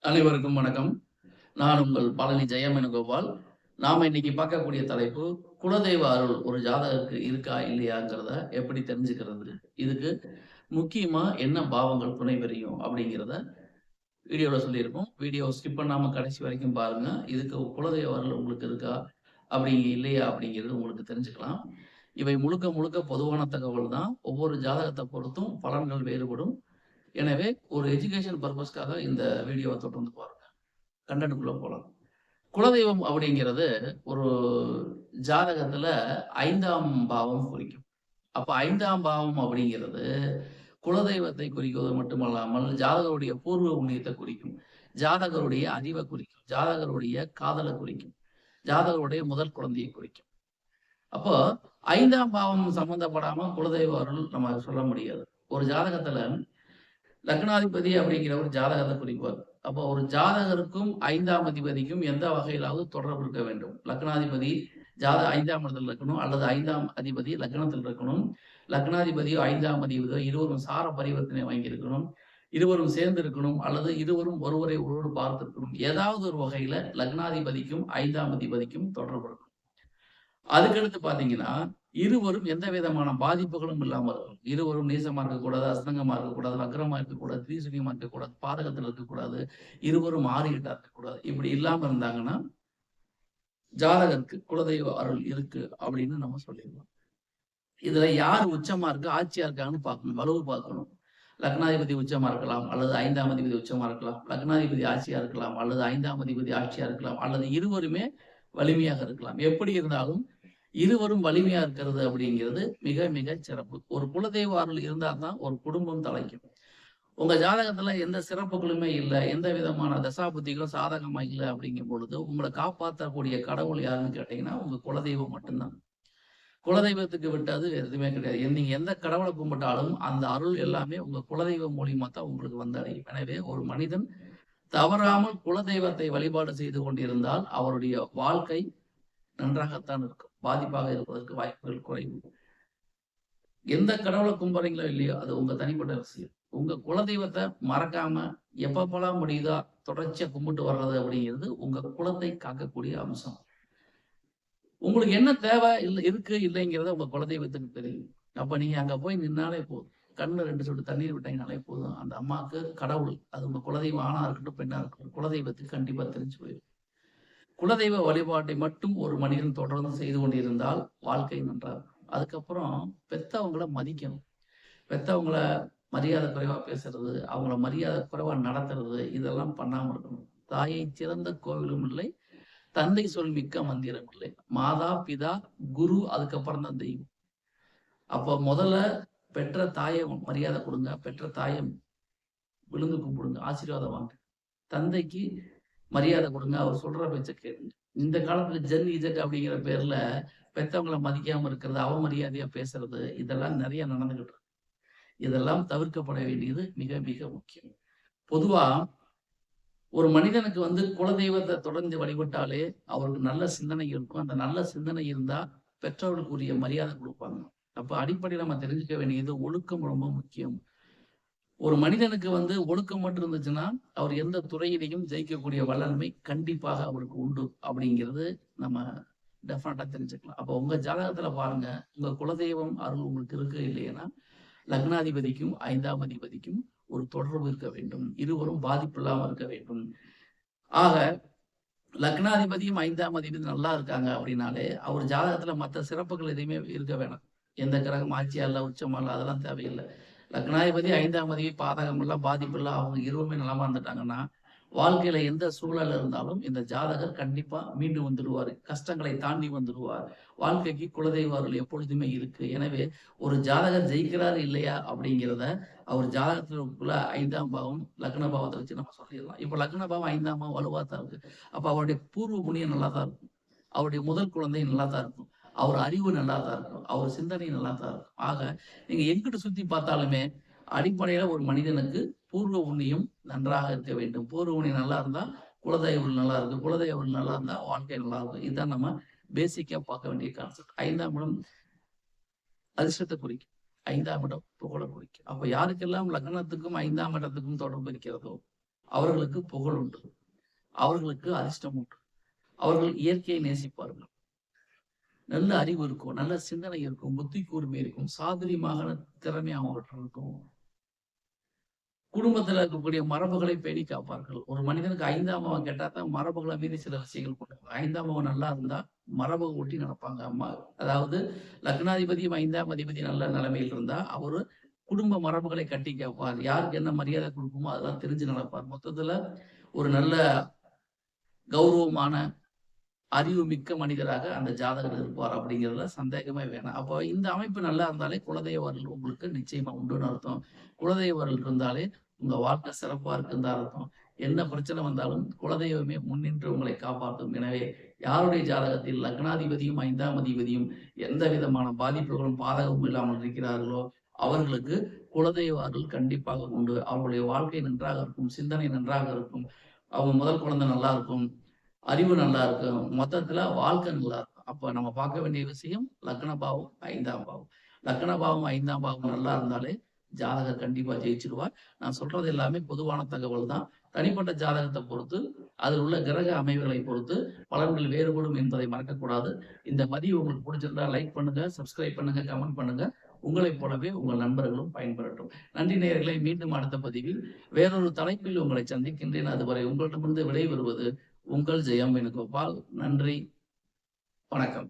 அனைவருக்கும் வணக்கம். நான் உங்கள் பழனி ஜெயமேனுகோபால். நாம இன்னைக்கு பார்க்கக்கூடிய தலைப்பு, குலதெய்வ அருள் ஒரு ஜாதகருக்கு இருக்கா இல்லையாங்கிறத எப்படி தெரிஞ்சுக்கிறது? இதுக்கு முக்கியமா என்ன பாவங்கள் துணை புரியும் அப்படிங்கிறத வீடியோல சொல்லியிருக்கோம். வீடியோ ஸ்கிப் பண்ணாம கடைசி வரைக்கும் பாருங்க. இதுக்கு குலதெய்வ அருள் உங்களுக்கு இருக்கா? அப்படி இல்லையா? அப்படிங்கிறது உங்களுக்கு தெரிஞ்சுக்கலாம். இவை முழுக்க முழுக்க பொதுவான தகவல் தான். ஒவ்வொரு ஜாதகத்த பொறுத்தும் பலன்கள் வேறுபடும். எனவே ஒரு எஜுகேஷன் பர்ப்பஸ்க்காக இந்த வீடியோவ தொடர்ந்து பாருங்க. கன்டென்ட்குள்ள போலாம். குலதெய்வம் அப்படிங்கிறது ஒரு ஜாதகத்துல 5ஆம் பாவம் குறிக்கும். அப்ப 5ஆம் பாவம் அப்படிங்கிறது குலதெய்வத்தை குறிப்பது மட்டுமல்லாமல் ஜாதகருடைய பூர்வ புண்ணியத்தை குறிக்கும். ஜாதகருடைய அறிவை குறிக்கும். ஜாதகருடைய காதலை குறிக்கும். ஜாதகருடைய முதல் குழந்தையை குறிக்கும். அப்போ 5ஆம் பாவம் சம்பந்தப்படாம குலதெய்வ அருள் நம்ம சொல்ல முடியாது. ஒரு ஜாதகத்துல லக்னாதிபதி அப்படிங்கிற ஒரு ஜாதகத்தை குறிப்பார். அப்போ ஒரு ஜாதகருக்கும் 5ஆம் அதிபதிக்கும் எந்த வகையிலாவது தொடர்பு இருக்க வேண்டும். லக்னாதிபதி 5ஆம் இடத்துல இருக்கணும், அல்லது 5ஆம் அதிபதி லக்னத்தில் இருக்கணும். லக்னாதிபதியோ 5ஆம் அதிபதியோ இருவரும் சார பரிவர்த்தனை வாங்கியிருக்கணும். இருவரும் சேர்ந்து இருக்கணும், அல்லது இருவரும் ஒருவரை ஒருவர் பார்த்திருக்கணும். ஏதாவது ஒரு வகையில லக்னாதிபதிக்கும் 5ஆம் அதிபதிக்கும் தொடர்பு இருக்கும். அதுக்கடுத்து பார்த்தீங்கன்னா, இருவரும் எந்த விதமான பாதிப்புகளும் இல்லாம இருக்கணும். இருவரும் நீசமா இருக்கக்கூடாது, அஸ்தங்கமா இருக்கக்கூடாது, வக்ரமா இருக்கக்கூடாது, திரிசூனியமா இருக்கக்கூடாது, பாதகத்துல இருக்கக்கூடாது, இருவரும் 6 8 இருக்கக்கூடாது. இப்படி இல்லாம இருந்தாங்கன்னா, ஜாதகருக்கு குலதெய்வ அருள் இருக்கு அப்படின்னு நம்ம சொல்லிடலாம். இதுல யார் உச்சமா இருக்கு, ஆட்சியா இருக்காங்கன்னு பார்க்கணும். வலுவு பார்க்கணும். லக்னாதிபதி உச்சமா இருக்கலாம், அல்லது 5ஆம் அதிபதி உச்சமா இருக்கலாம். லக்னாதிபதி ஆட்சியா இருக்கலாம், அல்லது 5ஆம் அதிபதி ஆட்சியா இருக்கலாம், அல்லது இருவருமே வலிமையாக இருக்கலாம். எப்படி இருந்தாலும் இருவரும் வலிமையா இருக்கிறது அப்படிங்கிறது மிக மிக சிறப்பு. ஒரு குலதெய்வ அருள் இருந்தா தான் ஒரு குடும்பம் தலைக்கும். உங்க ஜாதகத்துல எந்த சிறப்புகளுமே இல்ல, எந்த விதமான தசாபுத்திகளும் சாதகமா இல்ல அப்படிங்கும் பொழுது, உங்களை காப்பாற்றக்கூடிய கடவுள் யாருன்னு கேட்டீங்கன்னா, உங்க குலதெய்வம் மட்டும்தான். குலதெய்வத்துக்கு விட்டது வேற எதுவுமே கிடையாது. நீங்க எந்த கடவுளை கும்பிட்டாலும் அந்த அருள் எல்லாமே உங்க குலதெய்வம் மூலியமா தான் உங்களுக்கு வந்தடையும். எனவே ஒரு மனிதன் தவறாமல் குலதெய்வத்தை வழிபாடு செய்து கொண்டிருந்தால் அவருடைய வாழ்க்கை நன்றாகத்தான் இருக்கும். பாதிப்பாக இருப்பதற்கு வாய்ப்புகள் குறைவு. எந்த கடவுளை கும்பிடுறீங்களோ இல்லையோ அது உங்க தனிப்பட்ட விஷயம். உங்க குலதெய்வத்தை மறக்காம எப்பப்பெல்லாம் முடியுதோ தொடர்ச்சியா கும்பிட்டு வர்றது அப்படிங்கிறது உங்க குலத்தை காக்கக்கூடிய அம்சம். உங்களுக்கு என்ன தேவை இருக்கு இல்லைங்கிறத உங்க குலதெய்வத்துக்கு தெரியும். அப்ப நீங்க அங்க போய் நின்னாலே போதும். கண்ணுல 2 சொட்டு தண்ணீர் விட்டீங்கனாலே போதும். அந்த அம்மாவுக்கு கடவுள், அது உங்க குலதெய்வம் ஆணா இருக்கட்டும், பெண்ணா இருக்கட்டும், குலதெய்வத்துக்கு கண்டிப்பா தெரிஞ்சு போயிடும். குலதெய்வ வழிபாட்டை மட்டும் ஒரு மனிதன் தொடர்ந்து செய்து கொண்டிருந்தால் வாழ்க்கை நன்றாகும். அதுக்கப்புறம் பெத்தவங்கள மதிக்கணும். பெத்தவங்கள மரியாதை குறைவா பேசுறது, அவங்கள மரியாதை குறைவா நடத்துறது, இதெல்லாம் பண்ணாம இருக்கணும். தாயை சிறந்த கோவிலும் இல்லை, தந்தை சொல் மிக்க மந்திரம் இல்லை. மாதா, பிதா, குரு, அதுக்கப்புறம் தான் தெய்வம். அப்போ முதல்ல பெற்ற தாயை மரியாதை கொடுங்க. பெற்ற தாயை விழுந்து கும்பிடுங்க, ஆசீர்வாதம் வாங்க. தந்தைக்கு மரியாதை கொடுங்க, அவர் சொல்ற பேச்ச கேளுங்க. இந்த காலத்துல ஜென் இஜெட் அப்படிங்கிற பேர்ல பெத்தவங்கள மதிக்காம இருக்கிறது, அவமரியாதையா பேசுறது, இதெல்லாம் நிறைய நடந்துகிட்டு இருக்கு. இதெல்லாம் தவிர்க்கப்பட வேண்டியது மிக மிக முக்கியம். பொதுவா ஒரு மனிதனுக்கு குலதெய்வத்தை தொடர்ந்து வழிபட்டாலே அவருக்கு நல்ல சிந்தனை இருக்கும். அந்த நல்ல சிந்தனை இருந்தா பெற்றோர்களுக்கு உரிய மரியாதை கொடுப்பாங்க. அப்ப அடிப்படையில் நம்ம தெரிஞ்சுக்க வேண்டியது ஒழுக்கம் ரொம்ப முக்கியம். ஒரு மனிதனுக்கு ஒழுக்கம் மட்டும் இருந்துச்சுன்னா அவர் எந்த துறையிலையும் ஜெயிக்கக்கூடிய வல்லமை கண்டிப்பாக அவருக்கு உண்டு அப்படிங்கிறது நம்ம டெஃபினட்டா தெரிஞ்சுக்கலாம். அப்போ உங்க ஜாதகத்துல பாருங்க, உங்க குலதெய்வம் அருள் உங்களுக்கு இருக்கு இல்லைன்னா லக்னாதிபதிக்கும் 5ஆம் அதிபதிக்கும் ஒரு தொடர்பு இருக்க வேண்டும். இருவரும் பாதிப்பு இல்லாம இருக்க வேண்டும். ஆக லக்னாதிபதியும் 5ஆம் அதிபதி நல்லா இருக்காங்க அப்படின்னாலே அவர் ஜாதகத்துல மற்ற சிறப்புகள் எதுவுமே இருக்க வேணாம். எந்த கிரகம் ஆட்சியா இல்ல, உச்சமா இல்ல, அதெல்லாம் தேவையில்லை. லக்னாதிபதி 5ஆம் அதிபதி பாதகம் இல்ல, பாதிப்பு இல்ல, அவங்க இருவருமே நலமா இருந்துட்டாங்கன்னா வாழ்க்கையில எந்த சூழல் இருந்தாலும் இந்த ஜாதகர் கண்டிப்பா மீண்டு வந்துடுவாரு. கஷ்டங்களை தாண்டி வந்துடுவார். வாழ்க்கைக்கு குலதெய்வ அருள் எப்பொழுதுமே இருக்கு. எனவே ஒரு ஜாதகர் ஜெயிக்கிறாரு இல்லையா அப்படிங்கிறத அவர் ஜாதகத்துக்குள்ள 5ஆம் பாவம் லக்ன பாவத்தை வச்சு நம்ம சொல்லிடலாம். இப்ப லக்ன பாவம் 5ஆம் பாவம் வலுவா தான் இருக்கு. அப்ப அவருடைய பூர்வ புண்ணியம் நல்லா தான் இருக்கும். அவருடைய முதல் குழந்தை நல்லா தான் இருக்கும். அவர் அறிவு நல்லா தான் இருக்கும். அவர் சிந்தனை நல்லா தான் இருக்கும். ஆக நீங்க எங்கிட்டு சுத்தி பார்த்தாலுமே அடிப்படையில ஒரு மனிதனுக்கு பூர்வ புண்ணியம் நன்றாக இருக்க வேண்டும். பூர்வ புண்ணியம் நல்லா இருந்தா குலதெய்வம் நல்லா இருக்கு. குலதெய்வம் நல்லா இருந்தா வாழ்க்கை நல்லா இருக்கும். இதுதான் நம்ம பேசிக்கா பார்க்க வேண்டிய கான்செப்ட். 5ஆம் இடம் அதிர்ஷ்டத்தை குறிக்கும். 5ஆம் இடம் புகழை குறிக்கும். அப்ப யாருக்கெல்லாம் லக்னத்துக்கும் 5ஆம் இடத்துக்கும் தொடர்பு இருக்கிறதோ அவர்களுக்கு புகழ் உண்டு. அவர்களுக்கு அதிர்ஷ்டம் உண்டு. அவர்கள் இயற்கையை நேசிப்பார்கள். நல்ல அறிவு இருக்கும், நல்ல சிந்தனை இருக்கும், புத்தி கூர்மை இருக்கும், சாதுரியமான திறமை அவங்ககிட்ட இருக்கும். குடும்பத்துல இருக்கக்கூடிய மரபுகளை பேணி காப்பார்கள். ஒரு மனிதனுக்கு 5ஆம் பாவம் கெட்டா தான் மரபுகள மீறி சில விஷயங்கள் பண்ணுவாங்க. 5ஆம் பாவம் நல்லா இருந்தா மரபை ஒட்டி நடப்பாங்க. அதாவது லக்னாதிபதியும் 5ஆம் அதிபதி நல்ல நிலைமையில் இருந்தா, அவரு குடும்ப மரபுகளை கட்டி காப்பார். யாருக்கு என்ன மரியாதை குடுக்கணுமோ அதெல்லாம் தெரிஞ்சு நடப்பார். மொத்தத்துல ஒரு நல்ல கௌரவமான, அறிவுமிக்க மனிதராக அந்த ஜாதகர் இருப்பார் அப்படிங்கிறதுல சந்தேகமே வேணாம். அப்போ இந்த அமைப்பு நல்லா இருந்தாலே குலதெய்வ அருள் உங்களுக்கு நிச்சயமா உண்டுன்னு அர்த்தம். குலதெய்வ அருள் இருந்தாலே உங்க வாழ்க்கை சிறப்பா இருக்குன்னு தான் அர்த்தம். என்ன பிரச்சனை வந்தாலும் குலதெய்வமே முன்னின்று உங்களை காப்பாற்றும். எனவே யாருடைய ஜாதகத்தில் லக்னாதிபதியும் 5ஆம் அதிபதியும் எந்த விதமான பாதிப்புகளும் பாதகமும் இல்லாமல் இருக்கிறார்களோ அவர்களுக்கு குலதெய்வ அருள் கண்டிப்பாக உண்டு. அவர்களுடைய வாழ்க்கை நன்றாக இருக்கும், சிந்தனை நன்றாக இருக்கும், அவங்க முதல் குழந்தை நல்லா இருக்கும், அறிவு நல்லா இருக்கும். மொத்தத்துல வாழ்க்கை நல்லா இருக்கும். அப்ப நம்ம பார்க்க வேண்டிய விஷயம் லக்ன பாவம், 5ஆம் பாவம். லக்ன பாவம், 5ஆம் பாவம் நல்லா இருந்தாலே ஜாதகர் கண்டிப்பா ஜெயிச்சுருவார். நான் சொல்றது எல்லாமே பொதுவான தகவல் தான். தனிப்பட்ட ஜாதகத்தை பொறுத்து, அதில் உள்ள கிரக அமைவுகளை பொறுத்து பலன்கள் வேறுபடும் என்பதை மறக்கக்கூடாது. இந்த பதிவு உங்களுக்கு பிடிச்சிருந்தா லைக் பண்ணுங்க, சப்ஸ்கிரைப் பண்ணுங்க, கமெண்ட் பண்ணுங்க. உங்களைப் போலவே உங்கள் நண்பர்களும் பயன்பெறட்டும். நன்றி நேயர்களே. மீண்டும் அடுத்த பதிவில் வேறொரு தலைப்பில் உங்களை சந்திக்கின்றேன். அதுவரை உங்களிடமிருந்து விடைபெறுவது உங்கள் ஜெயம் வேணுகோபால். நன்றி, வணக்கம்.